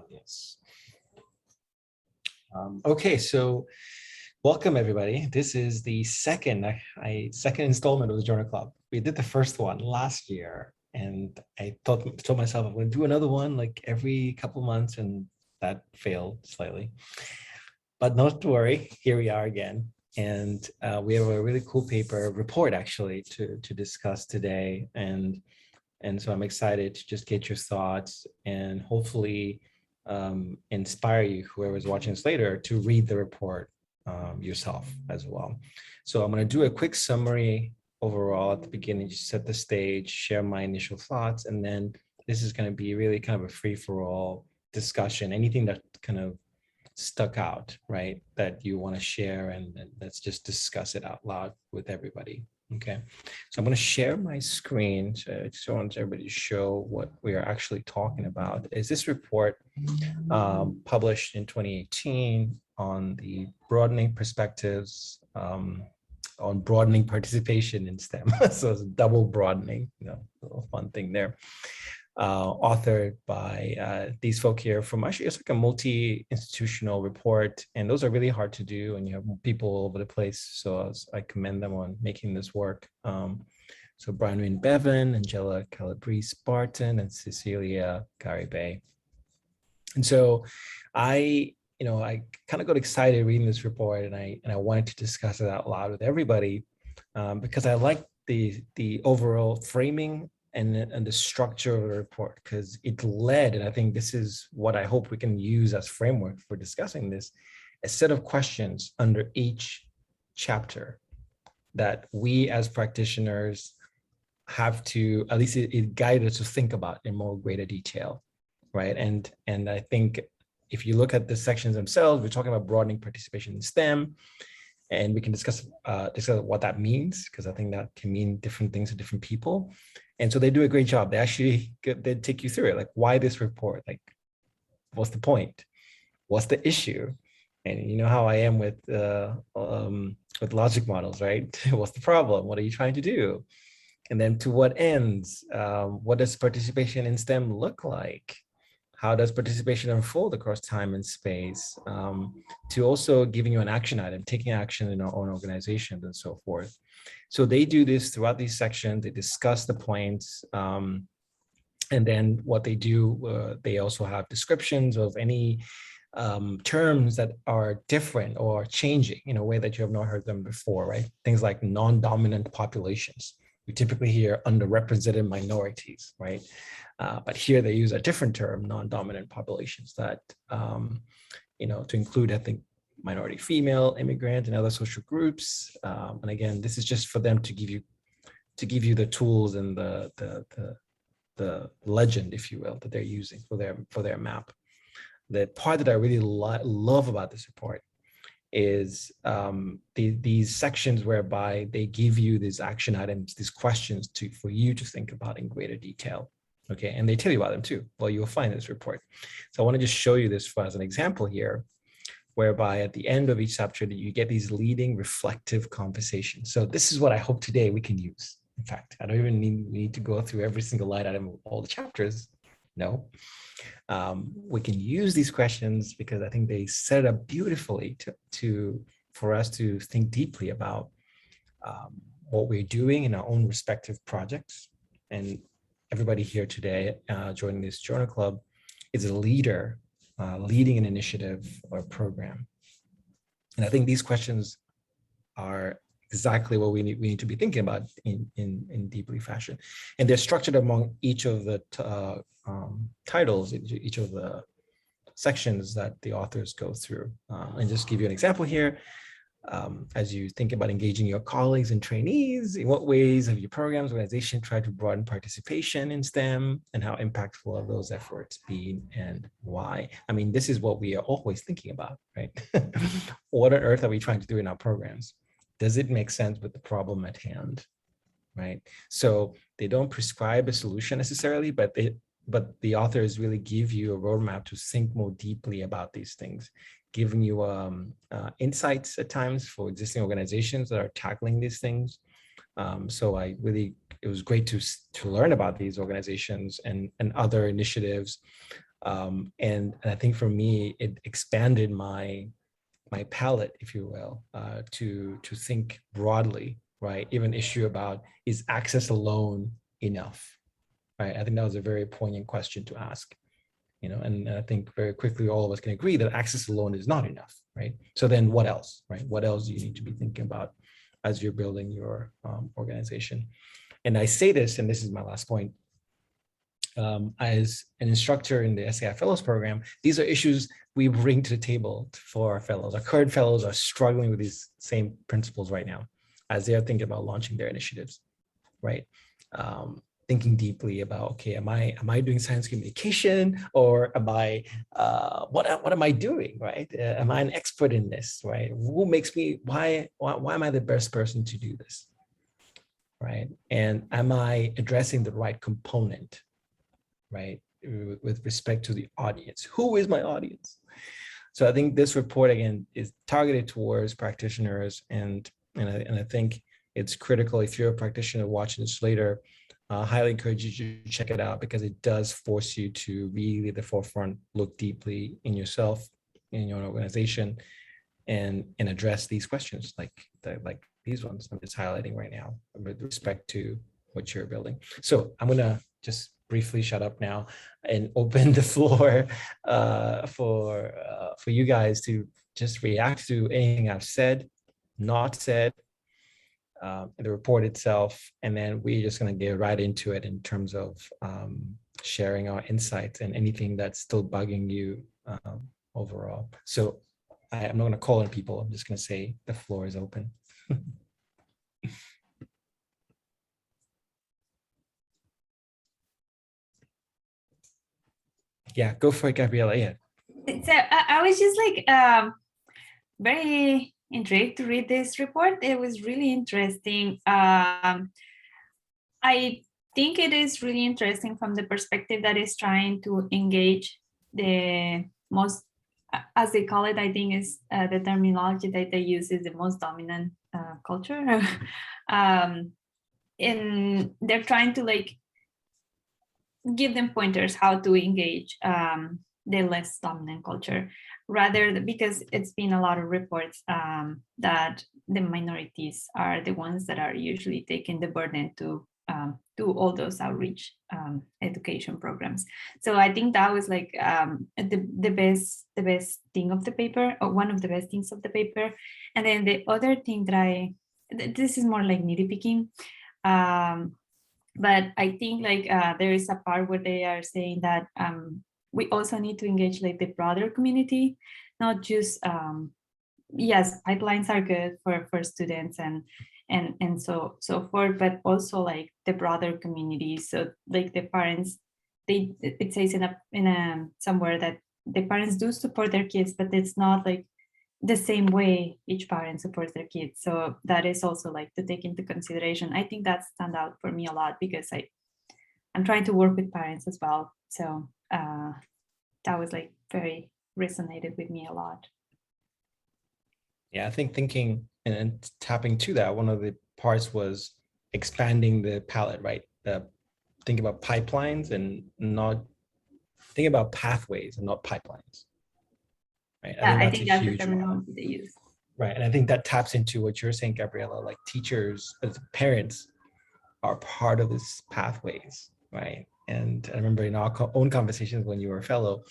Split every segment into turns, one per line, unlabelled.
Yes. Okay, so welcome everybody. This is the second installment of the Journal Club. We did the first one last year, and I told myself I'm going to do another one like every couple months, and that failed slightly. But not to worry, here we are again, and we have a really cool paper report actually to discuss today, and so I'm excited to just get your thoughts and hopefully inspire you, whoever's watching this later, to read the report yourself as well. So I'm going to do a quick summary overall at the beginning, just set the stage, share my initial thoughts, and then this is going to be really kind of a free-for-all discussion. Anything that kind of stuck out, right, that you want to share, and let's just discuss it out loud with everybody. Okay, so I'm going to share my screen. So I just want everybody to show what we are actually talking about. Is this report published in 2018 on the broadening perspectives on broadening participation in STEM. So it's double broadening, a little fun thing there. Authored by these folk here from actually, it's like a multi-institutional report, and those are really hard to do, and you have people all over the place. So I commend them on making this work. So Brian and Bevan, Angela Calabrese, Barton, and Cecilia Garibay. And so I kind of got excited reading this report, and I wanted to discuss it out loud with everybody because I like the overall framing and the structure of the report, because it led, and I think this is what I hope we can use as framework for discussing this, a set of questions under each chapter that we as practitioners have to, at least it guides us to think about in more greater detail, right? And I think if you look at the sections themselves, we're talking about broadening participation in STEM, and we can discuss what that means, because I think that can mean different things to different people. And so they do a great job. They take you through it, like, why this report? Like, what's the point? What's the issue? And you know how I am with logic models, right? What's the problem? What are you trying to do? And then to what ends? What does participation in STEM look like? How does participation unfold across time and space? To also giving you an action item, taking action in our own organizations and so forth. So they do this throughout these sections. They discuss the points. And then what they do, they also have descriptions of any terms that are different or changing in a way that you have not heard them before, right? Things like non-dominant populations. We typically hear underrepresented minorities, right? But here they use a different term, non-dominant populations, that, to include, I think, minority female, immigrant, and other social groups. And again, this is just for them to give you the tools and the legend, if you will, that they're using for their map. The part that I really love about this report is these sections whereby they give you these action items, these questions for you to think about in greater detail. Okay, and they tell you about them too. Well, you'll find this report. So I want to just show you this as an example here, whereby at the end of each chapter, you get these leading reflective conversations. So this is what I hope today we can use. In fact, I don't even need to go through every single line item of all the chapters. No, we can use these questions because I think they set up beautifully for us to think deeply about what we're doing in our own respective projects. And everybody here today joining this journal club is a leader leading an initiative or a program. And I think these questions are exactly what we need to be thinking about in deeply fashion. And they're structured among each of the titles, each of the sections that the authors go through. And just give you an example here. As you think about engaging your colleagues and trainees, in what ways have your programs, organization tried to broaden participation in STEM, and how impactful have those efforts been and why? I mean, this is what we are always thinking about, right? What on earth are we trying to do in our programs? Does it make sense with the problem at hand, right? So they don't prescribe a solution necessarily, but the authors really give you a roadmap to think more deeply about these things, giving you insights at times for existing organizations that are tackling these things. So it was great to learn about these organizations and other initiatives And I think for me, it expanded my palette, if you will, to think broadly, right? Even issue about, is access alone enough, right? I think that was a very poignant question to ask, and I think very quickly all of us can agree that access alone is not enough, right? So then what else, right? What else do you need to be thinking about as you're building your organization? And I say this, and this is my last point, as an instructor in the SAI Fellows Program, these are issues we bring to the table for our fellows. Our current fellows are struggling with these same principles right now as they are thinking about launching their initiatives, right? Thinking deeply about, okay, am I doing science communication, or am I what am I doing, right? Am I an expert in this, right? Who makes me, why am I the best person to do this, right? And am I addressing the right component, right, with respect to the audience? Who is my audience? So I think this report, again, is targeted towards practitioners, and I think it's critical. If you're a practitioner watching this later, I highly encourage you to check it out, because it does force you to really at the forefront, look deeply in yourself, in your organization, and address these questions like these ones I'm just highlighting right now with respect to what you're building. So I'm gonna just briefly shut up now and open the floor for you guys to just react to anything I've said, not said, the report itself, and then we're just going to get right into it in terms of sharing our insights and anything that's still bugging you overall. So I'm not going to call on people. I'm just going to say the floor is open. Yeah, go for it, Gabriela. Yeah.
So I was just like very intrigued to read this report. It was really interesting. I think it is really interesting from the perspective that is trying to engage the most, as they call it, I think is the terminology that they use is the most dominant culture. And they're trying to like give them pointers how to engage the less dominant culture, rather because it's been a lot of reports that the minorities are the ones that are usually taking the burden to do all those outreach education programs. So I think that was like the best thing of the paper, or one of the best things of the paper. And then the other thing that this is more like nitpicking, but I think like there is a part where they are saying that we also need to engage like the broader community, not just yes, pipelines are good for students and so forth, but also like the broader community. So like the parents, it says in a somewhere that the parents do support their kids, but it's not like the same way each parent supports their kids. So that is also like to take into consideration. I think that stand out for me a lot, because I'm trying to work with parents as well. So that was like very resonated with me a lot.
Yeah, I think thinking and tapping to that, one of the parts was expanding the palette, right? Think about pipelines and not think about pathways and not pipelines. Right.
Yeah, I think that's the terminology they use.
Right. And I think that taps into what you're saying, Gabriela, like teachers as parents are part of this pathways, right? And I remember in our own conversations when you were a fellow,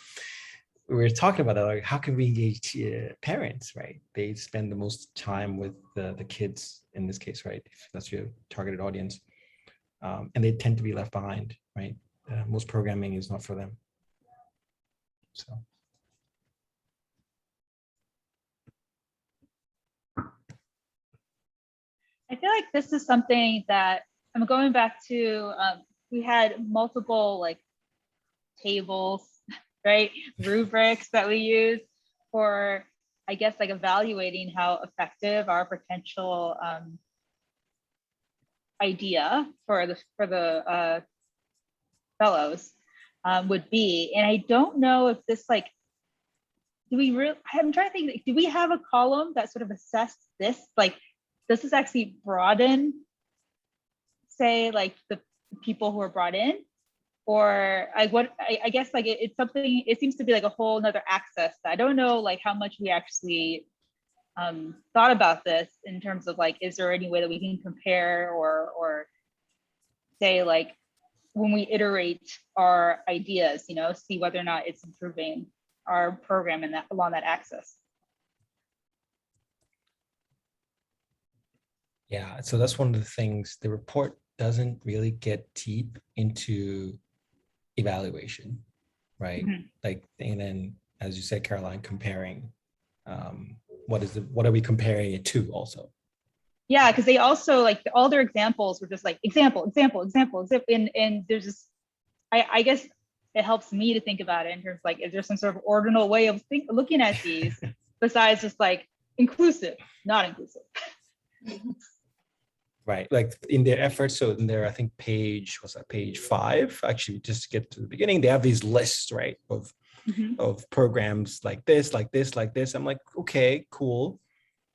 we were talking about that, like how can we engage parents, right? They spend the most time with the kids in this case, right? If that's your targeted audience. And they tend to be left behind, right? Most programming is not for them. So.
I feel like this is something that I'm going back to, we had multiple like tables, right? Rubrics that we use for, I guess, like evaluating how effective our potential idea for the fellows would be. And I don't know if this like, I'm trying to think, do we have a column that sort of assessed this? Like, does this actually broaden, say, like the people who are brought in? or I guess like it's something, it seems to be like a whole nother access. I don't know like how much we actually thought about this in terms of like, is there any way that we can compare or say like, when we iterate our ideas, see whether or not it's improving our program and that along that axis.
Yeah, so that's one of the things. The report doesn't really get deep into evaluation, right?
Mhm.
Like, and then as you said, Caroline, comparing, what are we comparing it to also?
Yeah, because they also like all their examples were just like example, and there's just, I guess it helps me to think about it in terms of like, is there some sort of ordinal way of looking at these besides just like inclusive, not inclusive?
Right, like in their efforts, so in their, I think page 5, actually, just to get to the beginning, they have these lists, right, of programs like this, like this, like this. I'm like, okay, cool.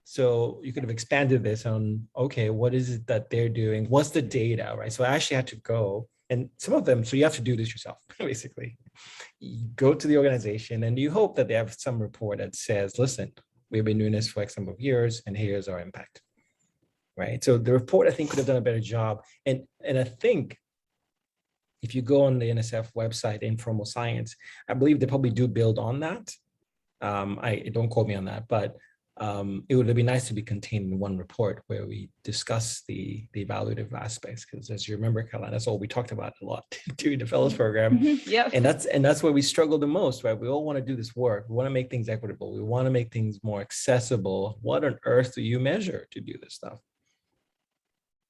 So you could have expanded this on, okay, what is it that they're doing? What's the data, right? So I actually had to go, and some of them, so you have to do this yourself, basically. You go to the organization and you hope that they have some report that says, listen, we've been doing this for X number of years and here's our impact, right? So the report, I think, could have done a better job. And I think if you go on the NSF website, Informal Science, I believe they probably do build on that. I don't quote me on that, but it would be nice to be contained in one report where we discuss the evaluative aspects, because as you remember, Caroline, that's all we talked about a lot during the fellows program.
Yeah.
And that's where we struggle the most, right? We all want to do this work. We want to make things equitable. We want to make things more accessible. What on earth do you measure to do this stuff?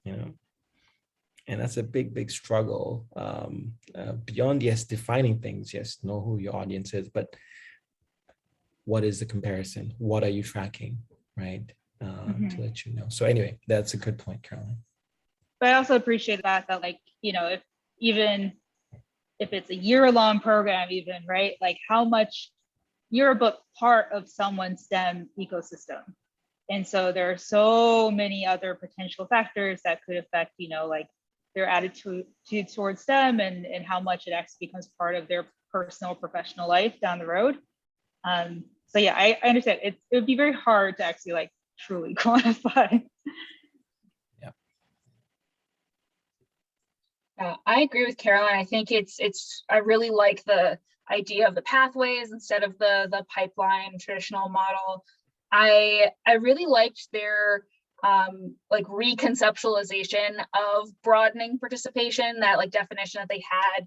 And that's a big struggle. Beyond, yes, defining things, yes, know who your audience is, but what is the comparison? What are you tracking, right? To let you know. So anyway, that's a good point, Caroline.
But I also appreciate that like, if even if it's a year-long program, even, right? Like how much you're but part of someone's STEM ecosystem. And so there are so many other potential factors that could affect, like their attitude towards STEM and how much it actually becomes part of their personal professional life down the road. So yeah, I understand. It would be very hard to actually like truly quantify.
Yeah, I agree with Caroline. I think I really like the idea of the pathways instead of the pipeline traditional model. I really liked their like reconceptualization of broadening participation, that like definition that they had,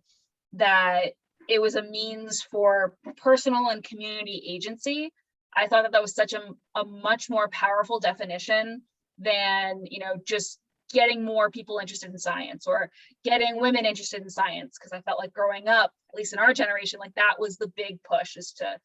that it was a means for personal and community agency. I thought that was such a much more powerful definition than, just getting more people interested in science or getting women interested in science. Because I felt like growing up, at least in our generation, like that was the big push, is to,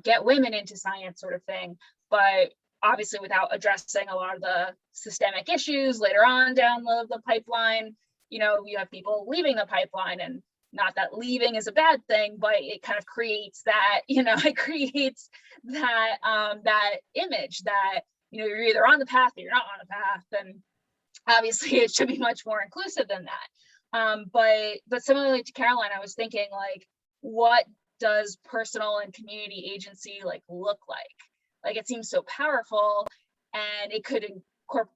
get women into science sort of thing. But obviously without addressing a lot of the systemic issues later on down the pipeline, you have people leaving the pipeline, and not that leaving is a bad thing, but it kind of creates that, it creates that that image that, you're either on the path or you're not on the path. And obviously it should be much more inclusive than that. But similarly to Caroline, I was thinking like, what does personal and community agency like look like? Like it seems so powerful, and it could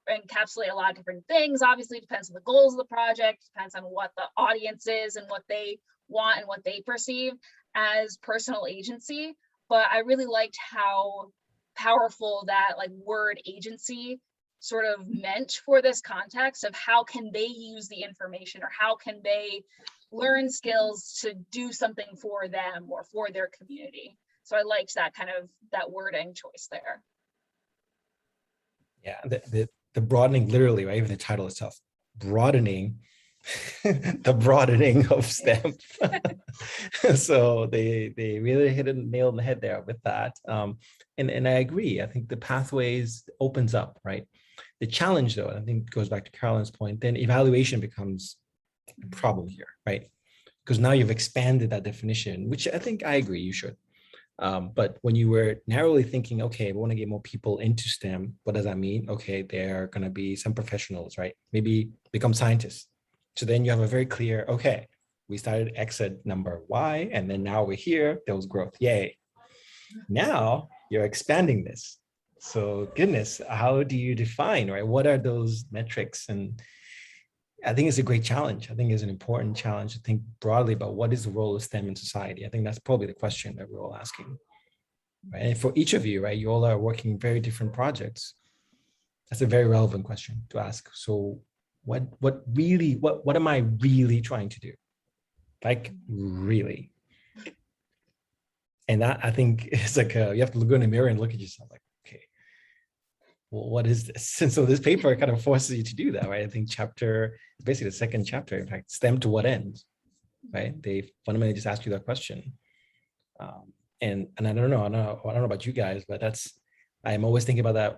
encapsulate a lot of different things. Obviously, it depends on the goals of the project, depends on what the audience is and what they want and what they perceive as personal agency. But I really liked how powerful that like word agency sort of meant for this context of how can they use the information, or how can they learn skills to do something for them or for their community. So I liked that kind of that wording choice there.
Yeah, the broadening, literally, right? Even the title itself, broadening, the broadening of STEM. So they really hit a nail on the head there with that. And I agree. I think the pathways opens up, right? The challenge, though, I think goes back to Caroline's point, then evaluation becomes a problem here, right? Because now you've expanded that definition, which I think I agree you should. But when you were narrowly thinking, okay, we want to get more people into STEM, what does that mean? Okay, they're going to be some professionals, right? Maybe become scientists. So then you have a very clear, okay, We started X at number Y, and then now we're here, there was growth, yay. Now you're expanding this. So goodness, how do you define, right? What are those metrics? And I think it's a great challenge. I think it's an important challenge to think broadly about what is the role of STEM in society. I think that's probably the question that we're all asking. Right? And for each of you, right, you all are working very different projects. That's a very relevant question to ask. So what am I really trying to do? Like really? And that, I think, is like you have to look in the mirror and look at yourself like, okay, well, what is this? And so this paper kind of forces you to do that, right? I think basically the second chapter, in fact, STEM to what end, right? They fundamentally just ask you that question. And I don't know about you guys, but I'm always thinking about that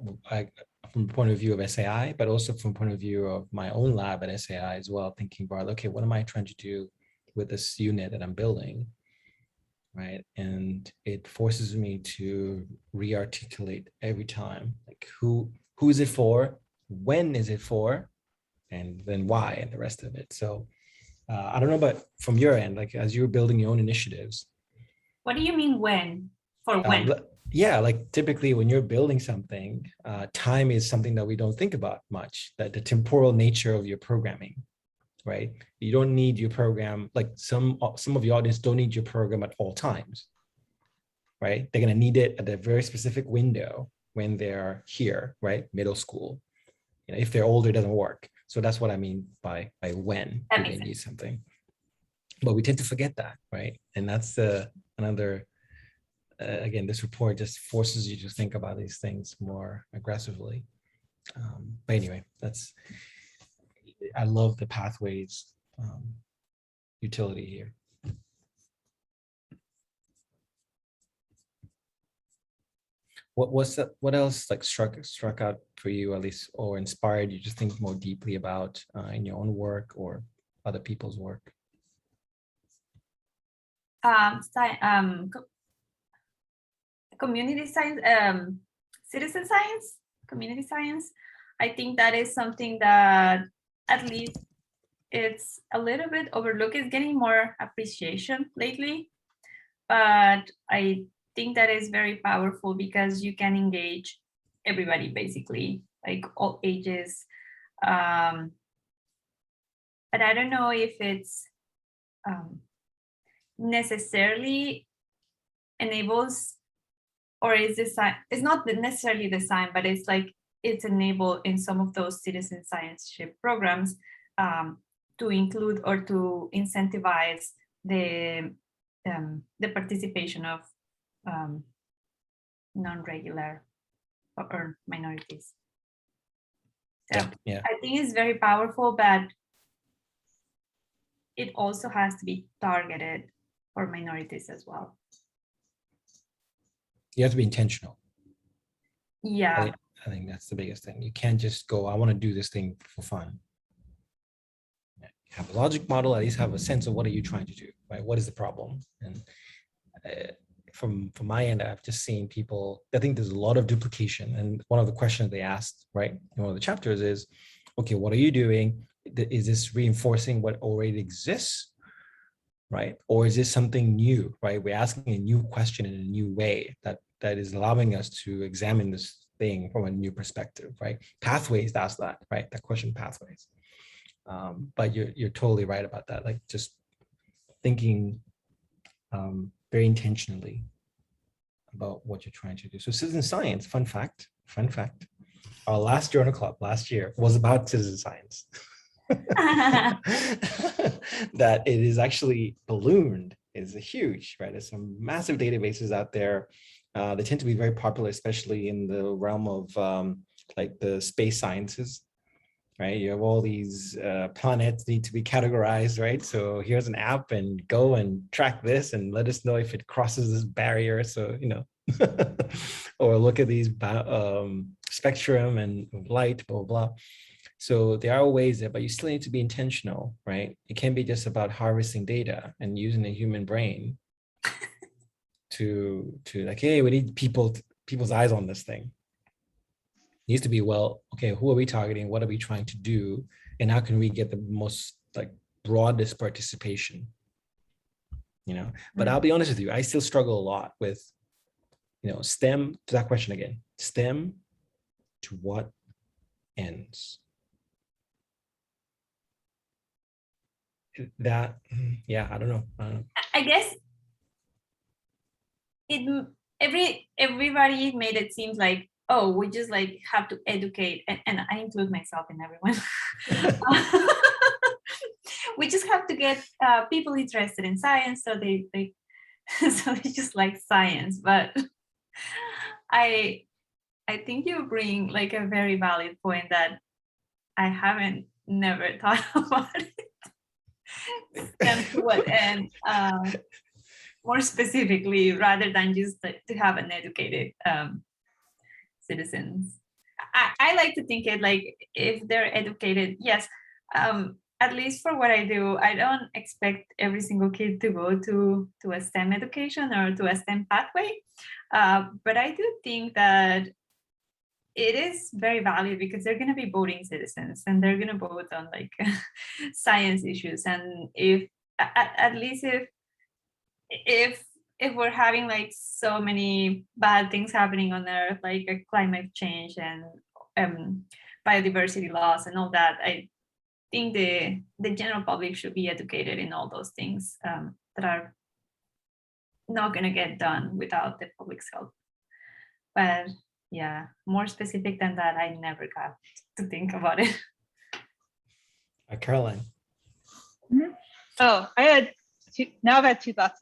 from the point of view of SAI, but also from the point of view of my own lab at SAI as well, thinking about, okay, what am I trying to do with this unit that I'm building, right? And it forces me to re-articulate every time, like who is it for, when is it for, and then why, and the rest of it. So I don't know, but from your end, like as you're building your own initiatives.
What do you mean when? For when?
Yeah, like typically when you're building something, time is something that we don't think about much, that the temporal nature of your programming, right? You don't need your program, like some of your audience don't need your program at all times, right? They're going to need it at a very specific window when they're here, right? Middle school. You know, if they're older, it doesn't work. So that's what I mean by when
That
you
makes
need something. But we tend to forget that, right? And that's another, again, this report just forces you to think about these things more aggressively. But anyway, I love the pathways utility here. What else like struck out for you, at least, or inspired you to think more deeply about in your own work or other people's work?
Community science, citizen science, community science. I think that is something that at least it's a little bit overlooked. It's getting more appreciation lately, but I think that is very powerful because you can engage everybody, basically, like all ages. But I don't know if it's necessarily enables, or is design, it's not necessarily design, but it's like it's enabled in some of those citizen science-ship programs to include or to incentivize the participation of non-regular or minorities. So
yeah.
I think it's very powerful, but it also has to be targeted for minorities as well.
You have to be intentional.
Yeah.
I think that's the biggest thing. You can't just go, I want to do this thing for fun. Have a logic model, at least have a sense of what are you trying to do, right? What is the problem? And from my end, I've just seen people, I think there's a lot of duplication. And one of the questions they asked, right, in one of the chapters is, okay, what are you doing? Is this reinforcing what already exists, right? Or is this something new, right? We're asking a new question in a new way that is allowing us to examine this thing from a new perspective, right? Pathways, that's that, right? That question, pathways. But you're totally right about that. Like just thinking very intentionally about what you're trying to do. So citizen science, fun fact, our last journal club last year was about citizen science. That it is actually ballooned is huge, right? There's some massive databases out there. They tend to be very popular, especially in the realm of like the space sciences, right? You have all these planets need to be categorized, right? So here's an app and go and track this and let us know if it crosses this barrier. So, you know, or look at these spectrum and light, blah, blah, blah. So there are ways there, but you still need to be intentional, right? It can't be just about harvesting data and using the human brain to like, hey, we need people's eyes on this thing. It needs to be, well, okay, who are we targeting? What are we trying to do? And how can we get the most like broadest participation, you know. But I'll be honest with you, I still struggle a lot with, you know, STEM, to that question again, STEM to what ends? That, yeah, I don't know.
I guess everybody made it seem like, oh, we just like have to educate, and I include myself in everyone. We just have to get people interested in science, so they so they just like science. But I think you bring like a very valid point that I haven't never thought about it. And what, and more specifically, rather than just to have an educated citizens. I like to think it like, if they're educated, yes, at least for what I do, I don't expect every single kid to go to a STEM education or to a STEM pathway. But I do think that it is very valid because they're going to be voting citizens and they're going to vote on like science issues. And if at least if we're having like so many bad things happening on Earth, like climate change and biodiversity loss and all that, I think the general public should be educated in all those things that are not going to get done without the public's help. But yeah, more specific than that, I never got to think about it.
Caroline.
Mm-hmm. Oh, I've had two thoughts.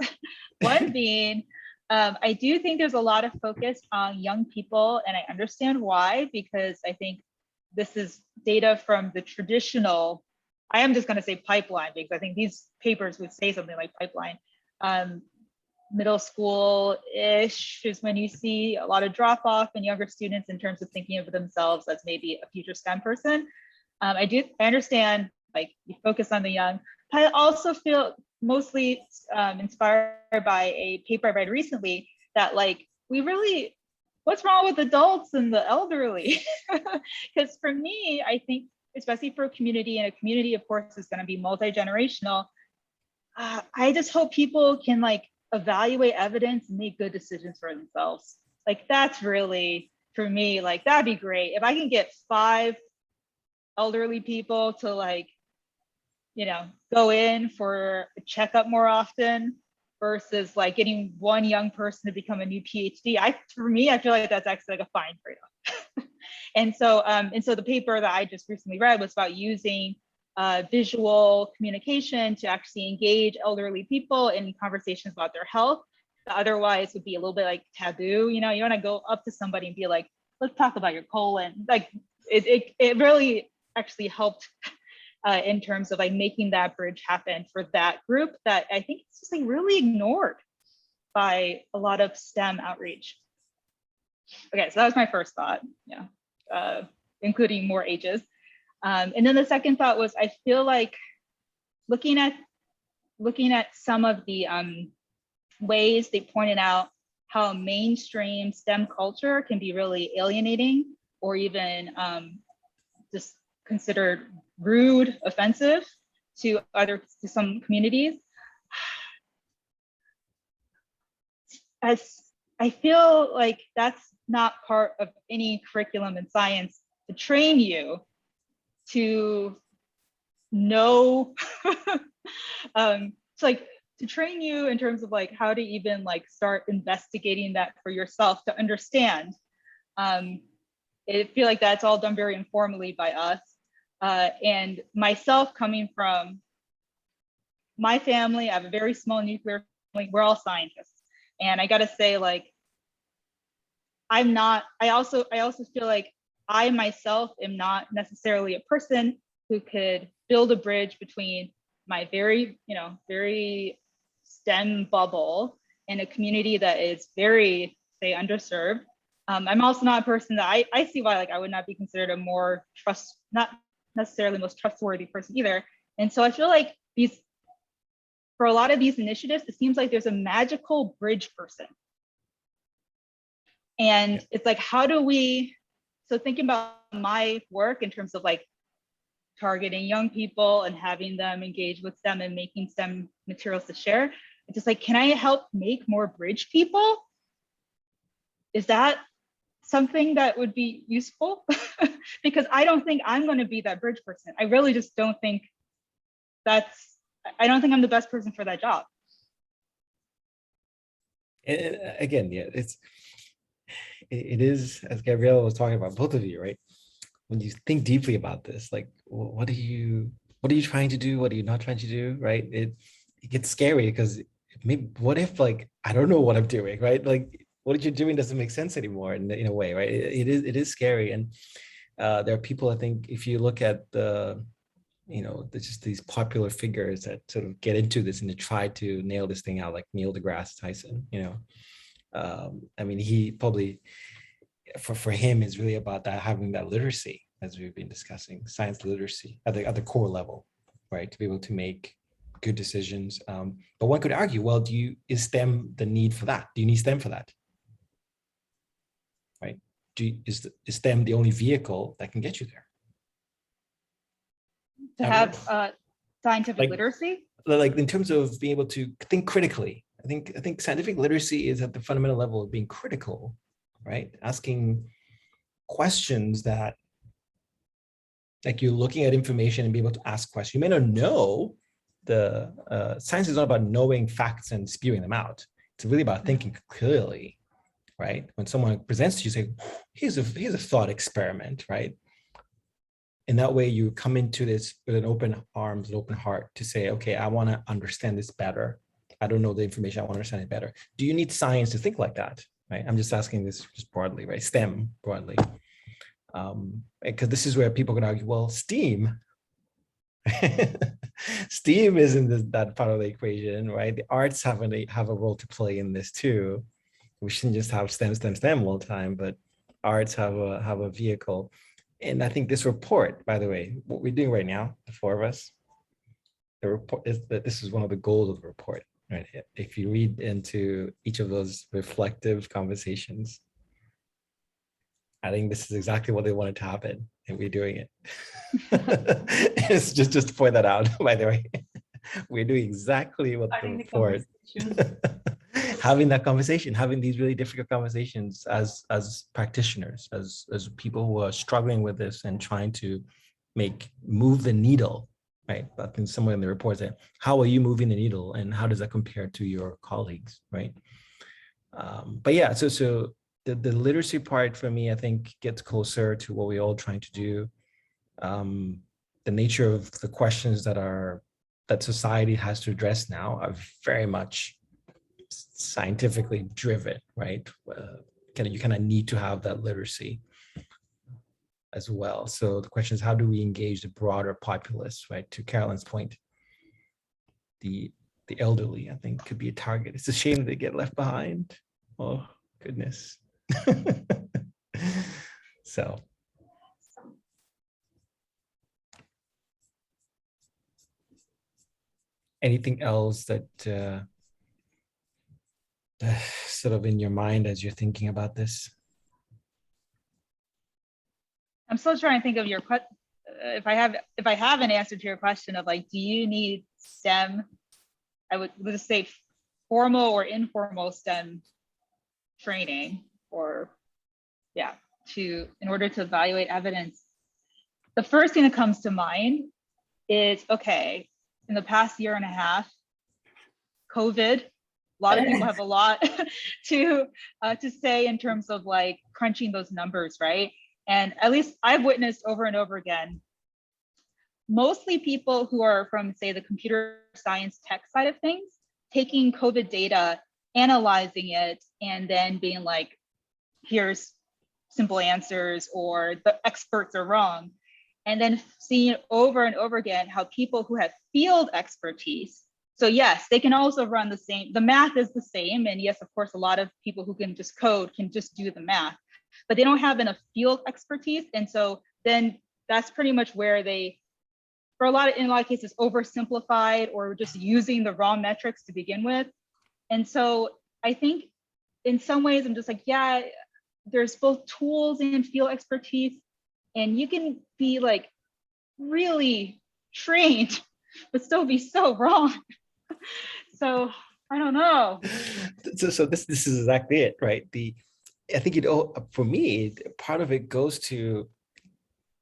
One being, I do think there's a lot of focus on young people, and I understand why, because I think this is data from the traditional, I am just going to say pipeline, because I think these papers would say something like pipeline. Middle school-ish is when you see a lot of drop-off in younger students in terms of thinking of themselves as maybe a future STEM person. I understand, like, you focus on the young. I also feel mostly inspired by a paper I read recently that, like, what's wrong with adults and the elderly? Because for me, I think, especially for a community, and a community, of course, is going to be multi-generational. I just hope people can, like, evaluate evidence and make good decisions for themselves. Like, that's really, for me, like, that'd be great. If I can get 5 elderly people to, like, you know, go in for a checkup more often versus like getting one young person to become a new PhD. For me, I feel like that's actually like a fine trade-off. And so the paper that I just recently read was about using visual communication to actually engage elderly people in conversations about their health. That otherwise would be a little bit like taboo. You know, you want to go up to somebody and be like, let's talk about your colon. Like, it really actually helped in terms of like making that bridge happen for that group that I think it's just like really ignored by a lot of STEM outreach. Okay, so that was my first thought, yeah, including more ages. And then the second thought was, I feel like looking at some of the ways they pointed out how mainstream STEM culture can be really alienating, or even just considered rude, offensive to some communities. As I feel like that's not part of any curriculum in science, to train you to know, it's like to train you in terms of like how to even like start investigating that for yourself to understand. I feel like that's all done very informally by us. And myself, coming from my family, I have a very small nuclear family, we're all scientists. And I gotta say, like, I also feel like I myself am not necessarily a person who could build a bridge between my very STEM bubble and a community that is very, say, underserved. I'm also not a person that I see why, like, I would not be considered a more not necessarily most trustworthy person either. And so I feel like for a lot of these initiatives, it seems like there's a magical bridge person. And it's like, how do we, so thinking about my work in terms of like targeting young people and having them engage with STEM and making STEM materials to share, It's just like, can I help make more bridge people? Is that something that would be useful? Because I don't think I'm going to be that bridge person. I really just don't think I don't think I'm the best person for that job.
And again, yeah, it is, as Gabriella was talking about, both of you, right? When you think deeply about this, like, what are you trying to do? What are you not trying to do? Right? It gets scary because maybe what if, like, I don't know what I'm doing, right? Like, what you're doing doesn't make sense anymore in a way, right? It is scary. And there are people, I think, if you look at there's just these popular figures that sort of get into this and to try to nail this thing out, like Neil deGrasse Tyson, I mean, he probably, for him, is really about that, having that literacy, as we've been discussing, science literacy at the core level, right? To be able to make good decisions. But one could argue, well, is STEM the need for that? Do you need STEM for that? Right? Is STEM the only vehicle that can get you there?
To have scientific literacy?
Like in terms of being able to think critically. I think scientific literacy is at the fundamental level of being critical, right? Asking questions that, like, you're looking at information and be able to ask questions. You may not know science is not about knowing facts and spewing them out. It's really about thinking clearly, right? When someone presents to you, say, here's a thought experiment, right? In that way, you come into this with an open arms, an open heart to say, okay, I want to understand this better. I don't know the information, I want to understand it better. Do you need science to think like that? Right? I'm just asking this just broadly, right? STEM broadly. Because this is where people can argue, well, STEAM. STEAM is in that part of the equation, right? The arts have a role to play in this too. We shouldn't just have STEM all the time, but arts have a vehicle. And I think this report, by the way, what we're doing right now, the four of us, the report is that this is one of the goals of the report, right? If you read into each of those reflective conversations, I think this is exactly what they wanted to happen, and we're doing it. It's just to point that out, by the way. We're doing exactly what the report. Having that conversation, having these really difficult conversations as practitioners, as people who are struggling with this and trying to move the needle, right? I think somewhere in the report said, how are you moving the needle and how does that compare to your colleagues, right? But yeah, so the literacy part for me, I think, gets closer to what we're all trying to do. The nature of the questions that society has to address now are very much scientifically driven, right? You kind of need to have that literacy as well. So the question is, how do we engage the broader populace, right? To Carolyn's point, the elderly, I think, could be a target. It's a shame they get left behind. Oh, goodness. So. Anything else that sort of in your mind as you're thinking about this?
I'm still trying to think of your question. If I have an answer to your question of, like, do you need STEM? I would just say formal or informal STEM training, or in order to evaluate evidence. The first thing that comes to mind is, okay, in the past year and a half, COVID, a lot of people have a lot to say in terms of, like, crunching those numbers, right? And at least I've witnessed over and over again, mostly people who are from, say, the computer science tech side of things, taking COVID data, analyzing it, and then being like, here's simple answers, or the experts are wrong. And then seeing over and over again how people who have field expertise, so yes, they can also run the math is the same. And yes, of course, a lot of people who can just code can just do the math, but they don't have enough field expertise. And so then that's pretty much where they, in a lot of cases, oversimplified or just using the wrong metrics to begin with. And so I think in some ways, I'm just like, yeah, there's both tools and field expertise, and you can be, like, really trained, but still be so wrong. So I don't know.
So this is exactly it, right? I think it all, for me, part of it goes to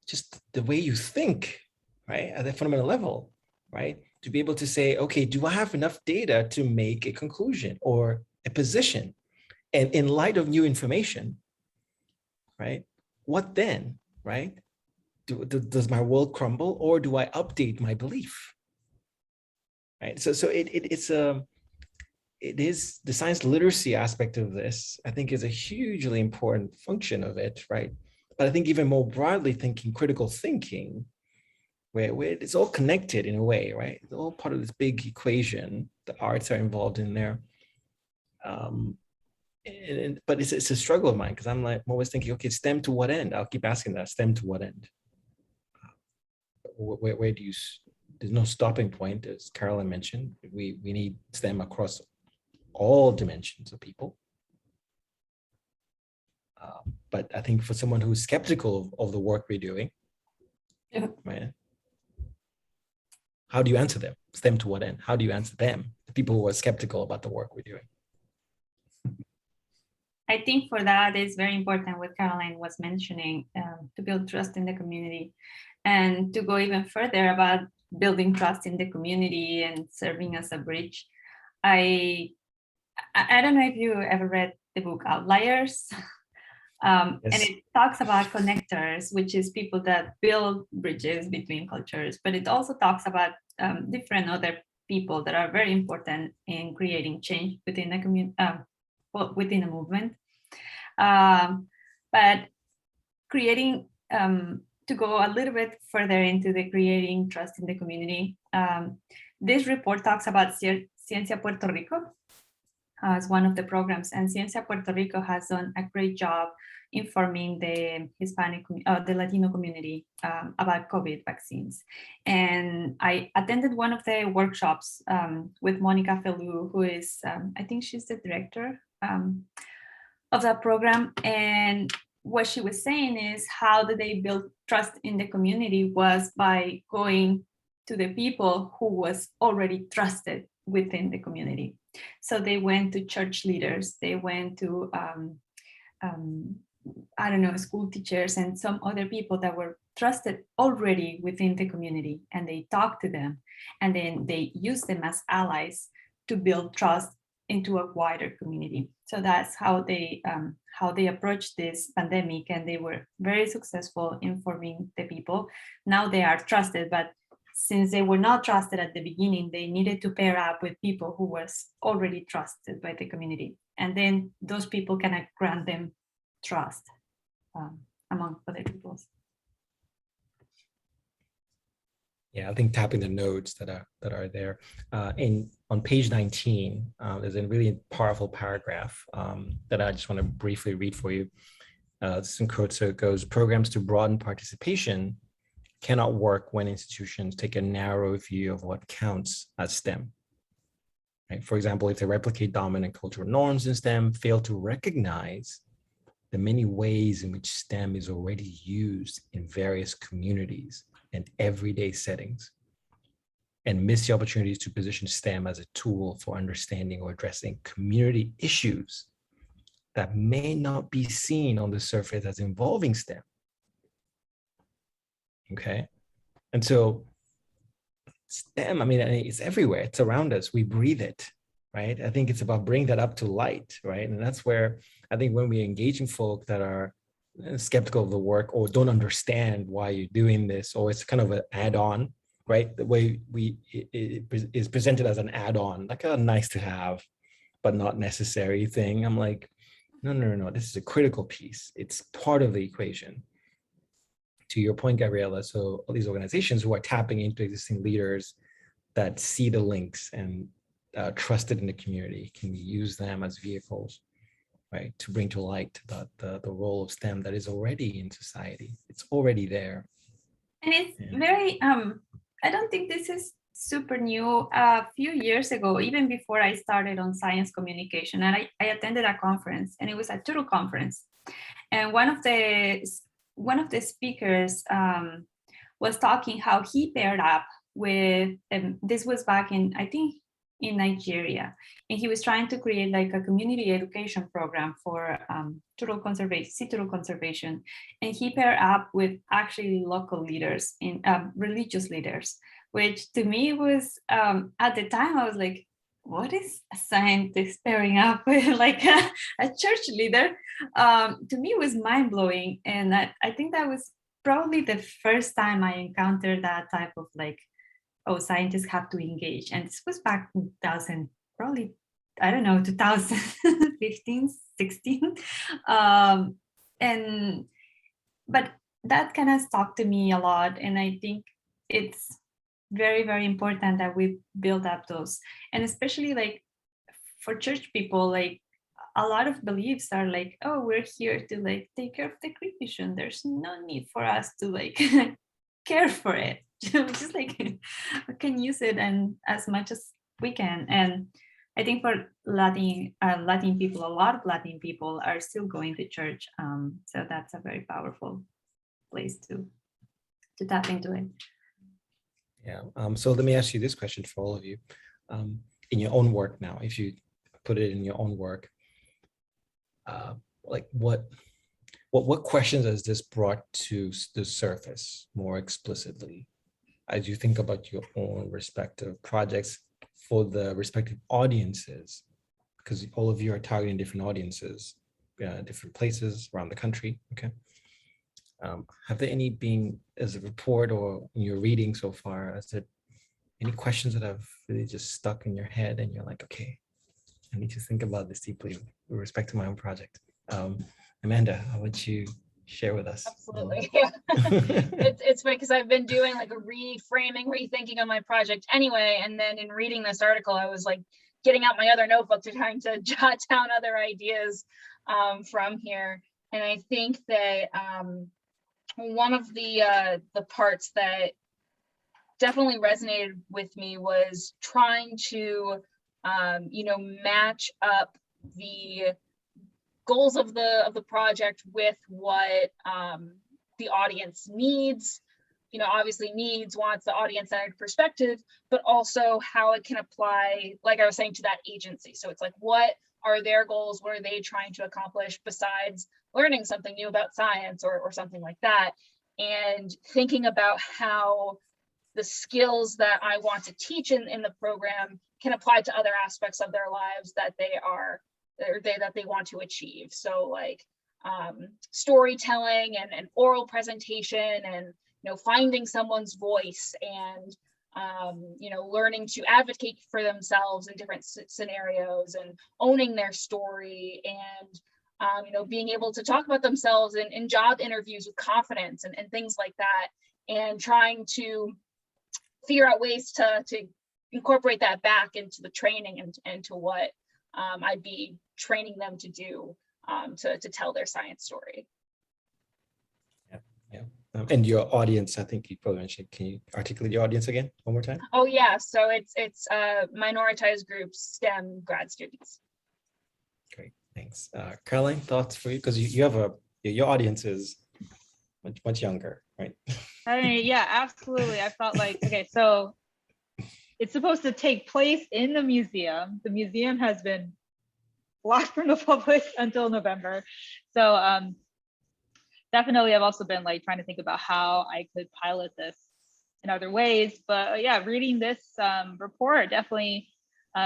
just the way you think, right, at the fundamental level, right? To be able to say, okay, do I have enough data to make a conclusion or a position? And in light of new information, right, what then, right? Does my world crumble, or do I update my belief? Right. So it is the science literacy aspect of this, I think, is a hugely important function of it, right? But I think even more broadly thinking, critical thinking, where it's all connected in a way, right? It's all part of this big equation. The arts are involved in there. But it's a struggle of mine, because I'm always thinking, okay, STEM to what end? I'll keep asking that, STEM to what end? Where do you, there's no stopping point, as Carolyn mentioned. We need STEM across all dimensions of people. But I think for someone who's skeptical of the work we're doing, right, how do you answer them? STEM to what end? How do you answer them, the people who are skeptical about the work we're doing?
I think for that, it's very important what Caroline was mentioning, to build trust in the community, and to go even further about building trust in the community and serving as a bridge. I don't know if you ever read the book Outliers.
Yes.
And it talks about connectors, which is people that build bridges between cultures, but it also talks about different other people that are very important in creating change within the community, within a movement. But creating, to go a little bit further into the creating trust in the community, this report talks about Ciencia Puerto Rico as one of the programs, and Ciencia Puerto Rico has done a great job informing the Hispanic, the Latino community about COVID vaccines. And I attended one of the workshops with Monica Felu, who is, I think she's the director of that program. And what she was saying is, how do they build trust in the community was by going to the people who was already trusted within the community. So they went to church leaders, they went to, I don't know, school teachers and some other people that were trusted already within the community, and they talked to them, and then they used them as allies to build trust into a wider community. So that's how they approached this pandemic, and they were very successful in informing the people. Now they are trusted, but since they were not trusted at the beginning, they needed to pair up with people who was already trusted by the community. And then those people can grant them trust among other people.
Yeah, I think tapping the nodes that are there. On page 19, there's a really powerful paragraph that I just want to briefly read for you. Some quotes. So it goes, programs to broaden participation cannot work when institutions take a narrow view of what counts as STEM. Right? For example, if they replicate dominant cultural norms in STEM, fail to recognize the many ways in which STEM is already used in various communities and everyday settings, and miss the opportunities to position STEM as a tool for understanding or addressing community issues that may not be seen on the surface as involving STEM. Okay. And so STEM, I mean, it's everywhere. It's around us. We breathe it, right? I think it's about bringing that up to light, right? And that's where I think when we engage in folk that are skeptical of the work or don't understand why you're doing this, or it's kind of an add-on, right? The way it is presented as an add-on, like a nice to have, but not necessary thing. I'm like, no, this is a critical piece. It's part of the equation. To your point, Gabriela, so all these organizations who are tapping into existing leaders that see the links and trusted in the community, can we use them as vehicles, right, to bring to light the role of STEM that is already in society. It's already there.
And it's very, I don't think this is super new. A few years ago, even before I started on science communication, and I attended a conference, and it was a total conference. And one of the speakers was talking how he paired up with, this was back in, I think in Nigeria, and he was trying to create like a community education program for turtle conservation, sea turtle conservation, and he paired up with actually local leaders in religious leaders, which to me was at the time I was like, what is a scientist pairing up with like a church leader? To me, it was mind blowing, and I think that was probably the first time I encountered that type of like, oh, scientists have to engage. And this was back in 2000, probably, I don't know, 2015, 16. But that kind of stuck to me a lot. And I think it's very, very important that we build up those. And especially like for church people, like a lot of beliefs are like, oh, we're here to like take care of the creepy and there's no need for us to like care for it. Just like we can use it and as much as we can. And I think for Latin people, a lot of Latin people are still going to church. So that's a very powerful place to tap into it.
Yeah. So let me ask you this question for all of you. In your own work now, if you put it in your own work, like what questions has this brought to the surface more explicitly as you think about your own respective projects for the respective audiences? Because all of you are targeting different audiences, different places around the country. Okay. Have there any been as a report or in your reading so far, is there any questions that have really just stuck in your head and you're like, okay, I need to think about this deeply with respect to my own project? Amanda, how would you share with us?
Absolutely. Yeah. It's because I've been doing like a reframing, rethinking of my project anyway. And then in reading this article, I was like getting out my other notebook to trying to jot down other ideas from here. And I think that one of the parts that definitely resonated with me was trying to match up the goals of the project with what the audience needs. Obviously needs, wants, the audience-centered perspective, but also how it can apply, like I was saying, to that agency. So it's like, what are their goals? What are they trying to accomplish besides learning something new about science or something like that? And thinking about how the skills that I want to teach in the program can apply to other aspects of their lives that they want to achieve. So like storytelling and oral presentation and finding someone's voice and learning to advocate for themselves in different scenarios and owning their story and being able to talk about themselves in job interviews with confidence and things like that, and trying to figure out ways to incorporate that back into the training and to what I'd be training them to do to tell their science story.
Yeah. And your audience, I think you probably mentioned, can you articulate your audience again one more time?
Oh yeah, so it's minoritized groups, STEM grad students.
Great, thanks. Caroline, thoughts for you? Because you have your audience is much younger, right?
I mean, yeah, absolutely. I felt like, okay, so it's supposed to take place in the museum. The museum has been locked from the public until November. So definitely I've also been like trying to think about how I could pilot this in other ways. But yeah, reading this report definitely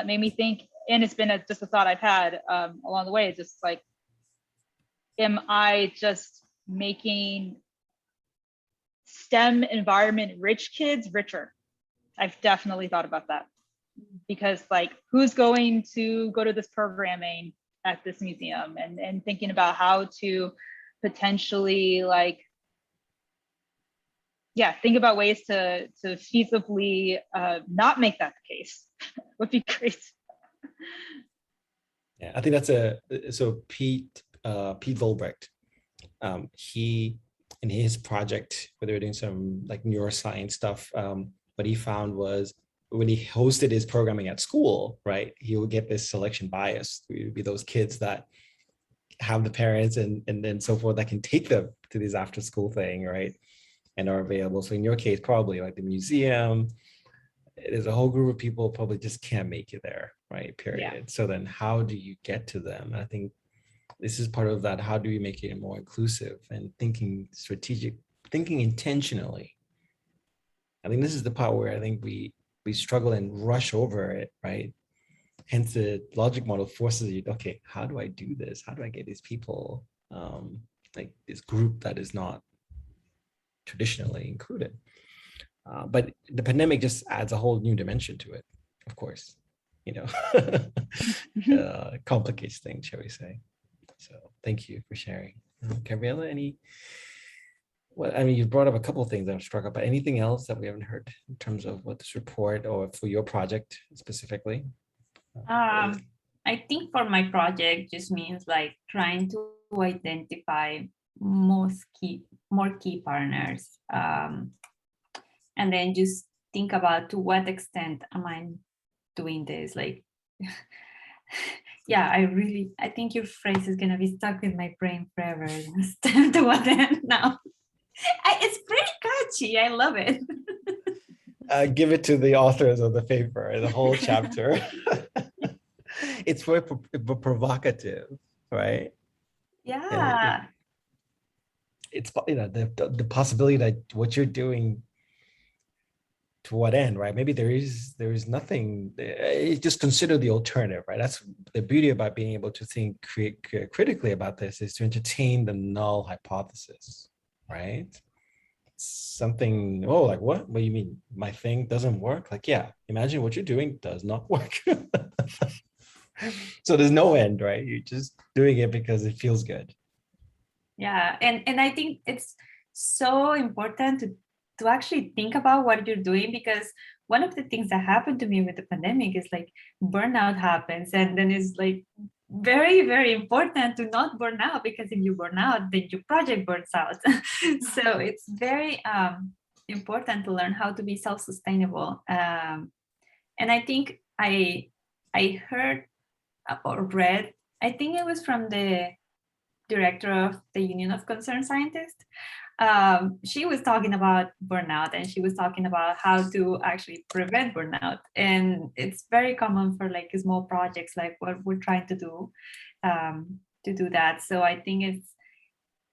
made me think, and it's been just a thought I've had along the way, just like, am I just making STEM environment rich kids richer? I've definitely thought about that, because like, who's going to go to this programming at this museum, and thinking about how to potentially like, yeah, think about ways to feasibly not make that the case would be great.
Yeah, I think that's so Pete Vulbrick, he in his project where they were doing some like neuroscience stuff, what he found was when he hosted his programming at school, right, he would get this selection bias. It would be those kids that have the parents and then so forth that can take them to this after school thing, right, and are available. So in your case, probably like the museum, there's a whole group of people probably just can't make it there, right? Period. So then how do you get to them? I think this is part of that. How do we make it more inclusive and thinking strategic, thinking intentionally? I think this is the part where I think we struggle and rush over it, right? Hence the logic model forces you, okay, how do I do this? How do I get these people, like this group that is not traditionally included? But the pandemic just adds a whole new dimension to it, of course, complicates things, shall we say. So thank you for sharing. Gabriella, well, I mean, you brought up a couple of things that I'm struck up, but anything else that we haven't heard in terms of what this report or for your project specifically?
I think for my project just means like trying to identify more key partners, and then just think about to what extent am I doing this? Like, yeah, I think your phrase is gonna be stuck in my brain forever. To what end now? It's pretty catchy. I love it.
Give it to the authors of the paper, the whole chapter. It's very provocative, right?
Yeah.
It's the possibility that what you're doing, to what end, right? Maybe there is nothing. Just consider the alternative, right? That's the beauty about being able to think critically about this, is to entertain the null hypothesis, right? Something, oh, like what do you mean my thing doesn't work? Like, yeah, imagine what you're doing does not work. So there's no end, right? You're just doing it because it feels good.
Yeah, and I think it's so important to actually think about what you're doing, because one of the things that happened to me with the pandemic is like burnout happens, and then it's like very, very important to not burn out, because if you burn out, then your project burns out. So it's very important to learn how to be self-sustainable. And I think I heard or read, I think it was from the director of the Union of Concerned Scientists. She was talking about burnout, and she was talking about how to actually prevent burnout. And it's very common for like small projects like what we're trying to do that. So I think it's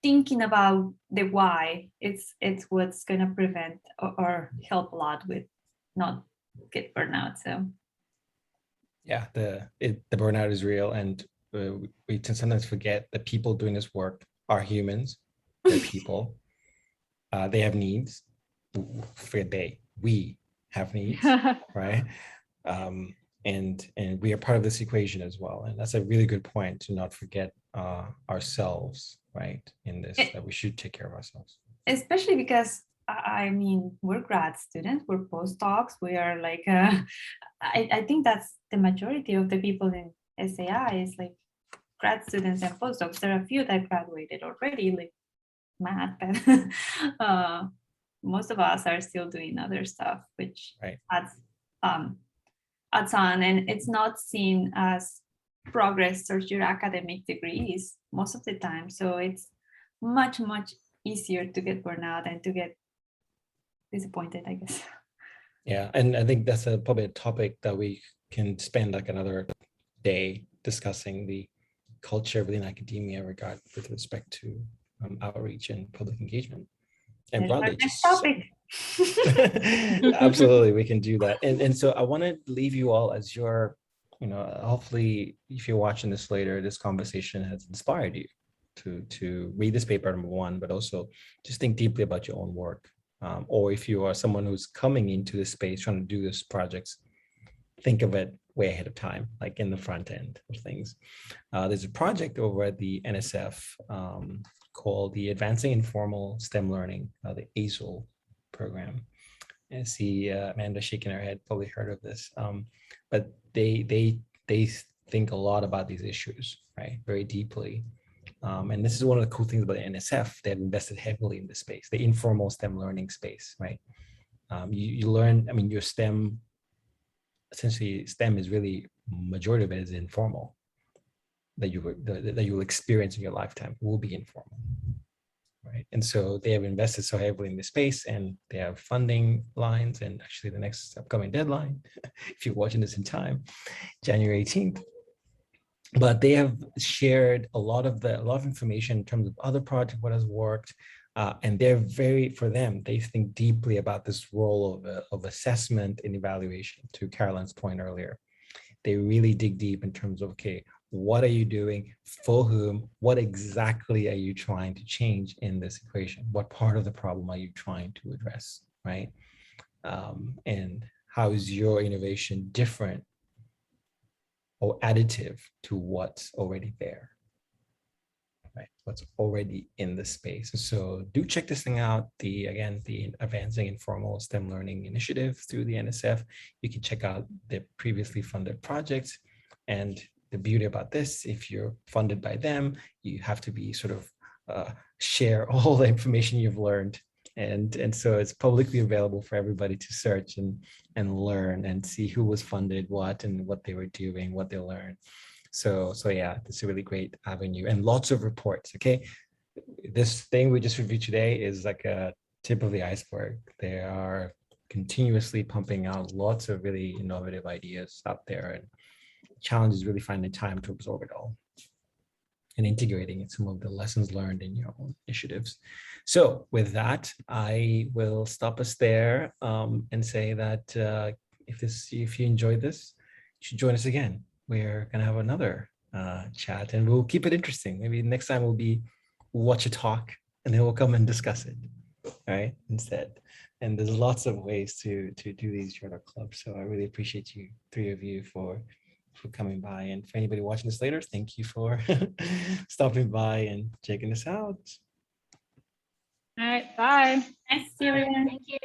thinking about the why. It's what's going to prevent or help a lot with not get burnout. So
yeah, the burnout is real, and we can sometimes forget that people doing this work are humans. They're people. They have needs. We have needs, right? And we are part of this equation as well. And that's a really good point, to not forget ourselves, right? In this, that we should take care of ourselves.
Especially because I mean, we're grad students, we're postdocs, we are like, I think that's the majority of the people in SAI is like grad students and postdocs. There are a few that graduated already, like math, but most of us are still doing other stuff, which adds on, and it's not seen as progress towards your academic degrees most of the time. So it's much easier to get burnout and to get disappointed, I guess.
Yeah, and I think that's probably a topic that we can spend like another day discussing, the culture within academia with respect to outreach and public engagement. And broadly,
next topic.
Absolutely, we can do that. And so I want to leave you all as your, hopefully if you're watching this later, this conversation has inspired you to read this paper, number one, but also just think deeply about your own work. Or if you are someone who's coming into this space trying to do this projects, think of it way ahead of time, like in the front end of things. There's a project over at the NSF called the Advancing Informal STEM Learning, the ASL program. And I see Amanda shaking her head, probably heard of this. But they think a lot about these issues, right? Very deeply. And this is one of the cool things about the NSF. They have invested heavily in this space, the informal STEM learning space, right? You learn, I mean, your STEM, essentially STEM is really, majority of it is informal, that you will experience in your lifetime will be informal, right? And so they have invested so heavily in the space, and they have funding lines, and actually the next upcoming deadline, if you're watching this in time, January 18th. But they have shared a lot of information in terms of other projects, what has worked, and they're for them, they think deeply about this role of assessment and evaluation. To Caroline's point earlier, they really dig deep in terms of, okay, what are you doing, for whom, what exactly are you trying to change in this equation? What part of the problem are you trying to address, right? And how is your innovation different or additive to what's already there, right? What's already in the space. So do check this thing out. The Advancing Informal STEM Learning Initiative through the NSF. You can check out the previously funded projects. And the beauty about this, if you're funded by them, you have to be sort of share all the information you've learned. And so it's publicly available for everybody to search and learn and see who was funded what and what they were doing, what they learned. So yeah, it's a really great avenue, and lots of reports. Okay, this thing we just reviewed today is like a tip of the iceberg. They are continuously pumping out lots of really innovative ideas out there, and the challenge is really finding time to absorb it all and integrating some of the lessons learned in your own initiatives. So with that, I will stop us there and say that if you enjoyed this, you should join us again. We're gonna have another chat, and we'll keep it interesting. Maybe next time will be watch a talk, and then we'll come and discuss it, right, instead. And there's lots of ways to do these journal clubs. So I really appreciate you, three of you, for coming by. And for anybody watching this later, thank you for stopping by and checking this out.
All right, bye.
Nice to see you.
Thank you.